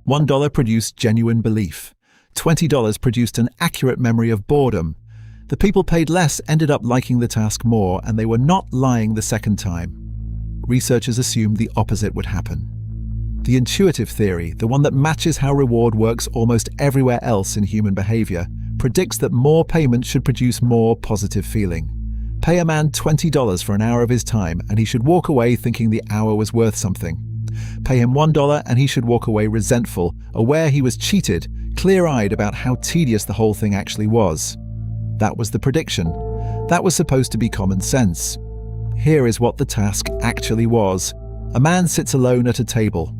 $1 produced genuine belief. $20 produced an accurate memory of boredom. The people paid less ended up liking the task more, and they were not lying the second time. Researchers assumed the opposite would happen. The intuitive theory, the one that matches how reward works almost everywhere else in human behavior, predicts that more payment should produce more positive feeling. Pay a man $20 for an hour of his time, and he should walk away thinking the hour was worth something. Pay him $1 and he should walk away resentful, aware he was cheated, clear-eyed about how tedious the whole thing actually was. That was the prediction. That was supposed to be common sense. Here is what the task actually was. A man sits alone at a table.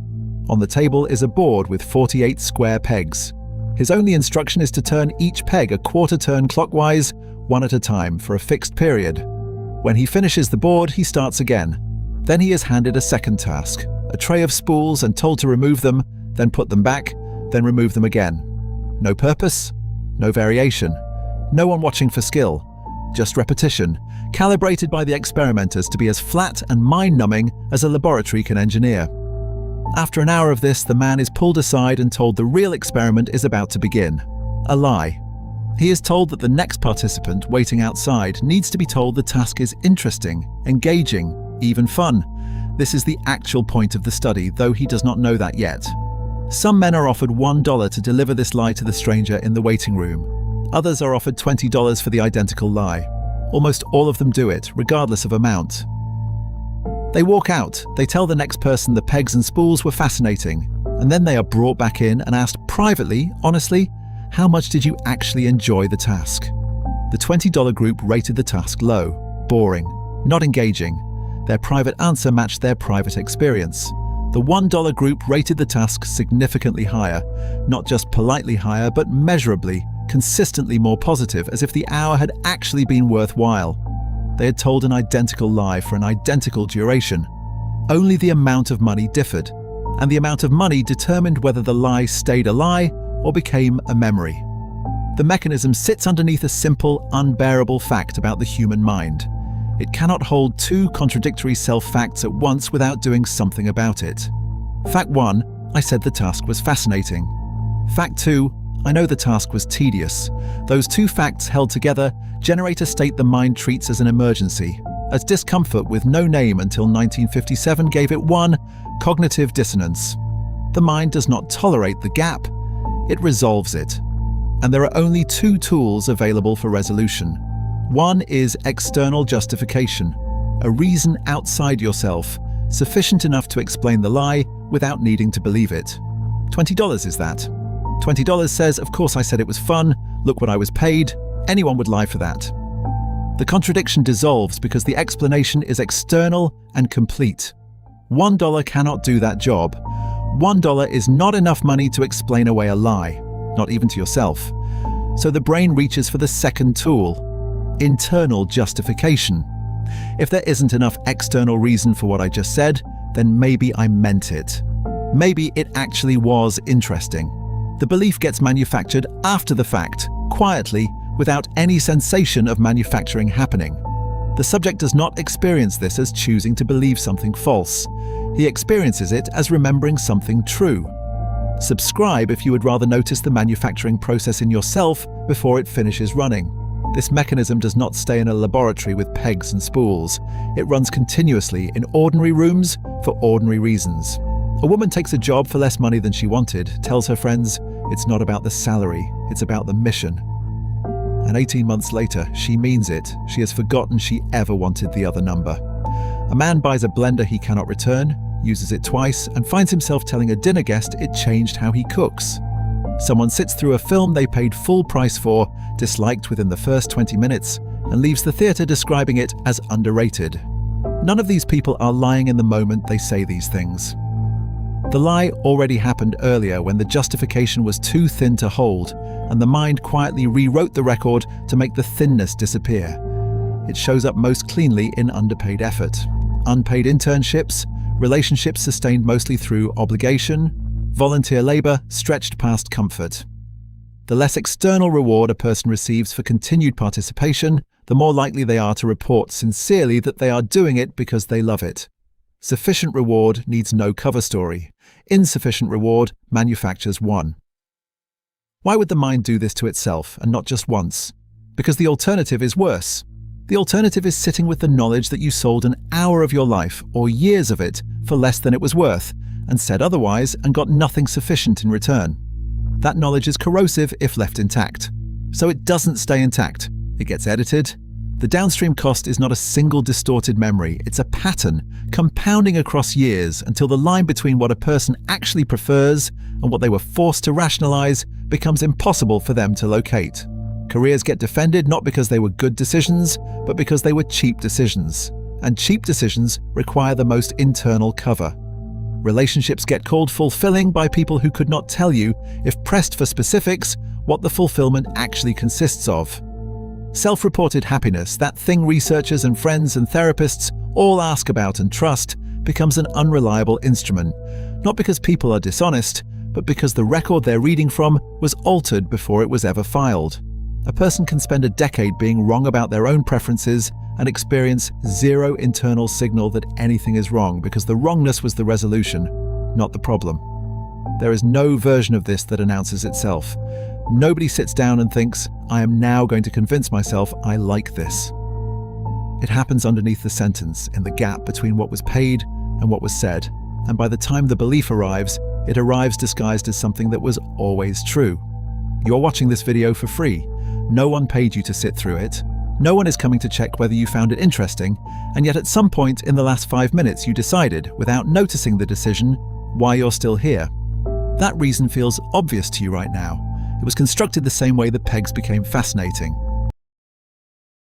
On the table is a board with 48 square pegs. His only instruction is to turn each peg a quarter turn clockwise, one at a time, for a fixed period. When he finishes the board, he starts again. Then he is handed a second task, a tray of spools, and told to remove them, then put them back, then remove them again. No purpose, no variation, no one watching for skill, just repetition, calibrated by the experimenters to be as flat and mind-numbing as a laboratory can engineer. After an hour of this, the man is pulled aside and told the real experiment is about to begin. A lie. He is told that the next participant waiting outside needs to be told the task is interesting, engaging, even fun. This is the actual point of the study, though he does not know that yet. Some men are offered $1 to deliver this lie to the stranger in the waiting room. Others are offered $20 for the identical lie. Almost all of them do it, regardless of amount. They walk out, they tell the next person the pegs and spools were fascinating, and then they are brought back in and asked privately, honestly, how much did you actually enjoy the task? The $20 group rated the task low, boring, not engaging. Their private answer matched their private experience. The $1 group rated the task significantly higher, not just politely higher, but measurably, consistently more positive, as if the hour had actually been worthwhile. They had told an identical lie for an identical duration. Only the amount of money differed, and the amount of money determined whether the lie stayed a lie or became a memory. The mechanism sits underneath a simple, unbearable fact about the human mind. It cannot hold two contradictory self-facts at once without doing something about it. Fact 1, I said the task was fascinating. Fact 2, I know the task was tedious. Those two facts held together generate a state the mind treats as an emergency, as discomfort with no name until 1957 gave it one, cognitive dissonance. The mind does not tolerate the gap, it resolves it. And there are only two tools available for resolution. One is external justification, a reason outside yourself, sufficient enough to explain the lie without needing to believe it. $20 is that. $20 says, of course I said it was fun, look what I was paid, anyone would lie for that. The contradiction dissolves because the explanation is external and complete. $1 cannot do that job. $1 is not enough money to explain away a lie, not even to yourself. So the brain reaches for the second tool, internal justification. If there isn't enough external reason for what I just said, then maybe I meant it. Maybe it actually was interesting. The belief gets manufactured after the fact, quietly, without any sensation of manufacturing happening. The subject does not experience this as choosing to believe something false. He experiences it as remembering something true. Subscribe if you would rather notice the manufacturing process in yourself before it finishes running. This mechanism does not stay in a laboratory with pegs and spools. It runs continuously in ordinary rooms for ordinary reasons. A woman takes a job for less money than she wanted, tells her friends, it's not about the salary, it's about the mission. And 18 months later, she means it. She has forgotten she ever wanted the other number. A man buys a blender he cannot return, uses it twice, and finds himself telling a dinner guest it changed how he cooks. Someone sits through a film they paid full price for, disliked within the first 20 minutes, and leaves the theatre describing it as underrated. None of these people are lying in the moment they say these things. The lie already happened earlier when the justification was too thin to hold, and the mind quietly rewrote the record to make the thinness disappear. It shows up most cleanly in underpaid effort, unpaid internships, relationships sustained mostly through obligation, volunteer labor stretched past comfort. The less external reward a person receives for continued participation, the more likely they are to report sincerely that they are doing it because they love it. Sufficient reward needs no cover story. Insufficient reward manufactures one. Why would the mind do this to itself, and not just once? Because the alternative is worse. The alternative is sitting with the knowledge that you sold an hour of your life, or years of it, for less than it was worth, and said otherwise and got nothing sufficient in return. That knowledge is corrosive if left intact. So it doesn't stay intact. It gets edited. The downstream cost is not a single distorted memory, it's a pattern, compounding across years until the line between what a person actually prefers and what they were forced to rationalize becomes impossible for them to locate. Careers get defended not because they were good decisions, but because they were cheap decisions. And cheap decisions require the most internal cover. Relationships get called fulfilling by people who could not tell you, if pressed for specifics, what the fulfillment actually consists of. Self-reported happiness, that thing researchers and friends and therapists all ask about and trust, becomes an unreliable instrument, not because people are dishonest, but because the record they're reading from was altered before it was ever filed. A person can spend a decade being wrong about their own preferences and experience zero internal signal that anything is wrong because the wrongness was the resolution, not the problem. There is no version of this that announces itself. Nobody sits down and thinks, I am now going to convince myself I like this. It happens underneath the sentence, in the gap between what was paid and what was said, and by the time the belief arrives, it arrives disguised as something that was always true. You're watching this video for free. No one paid you to sit through it. No one is coming to check whether you found it interesting, and yet at some point in the last 5 minutes you decided, without noticing the decision, why you're still here. That reason feels obvious to you right now. It was constructed the same way that pegs became fascinating.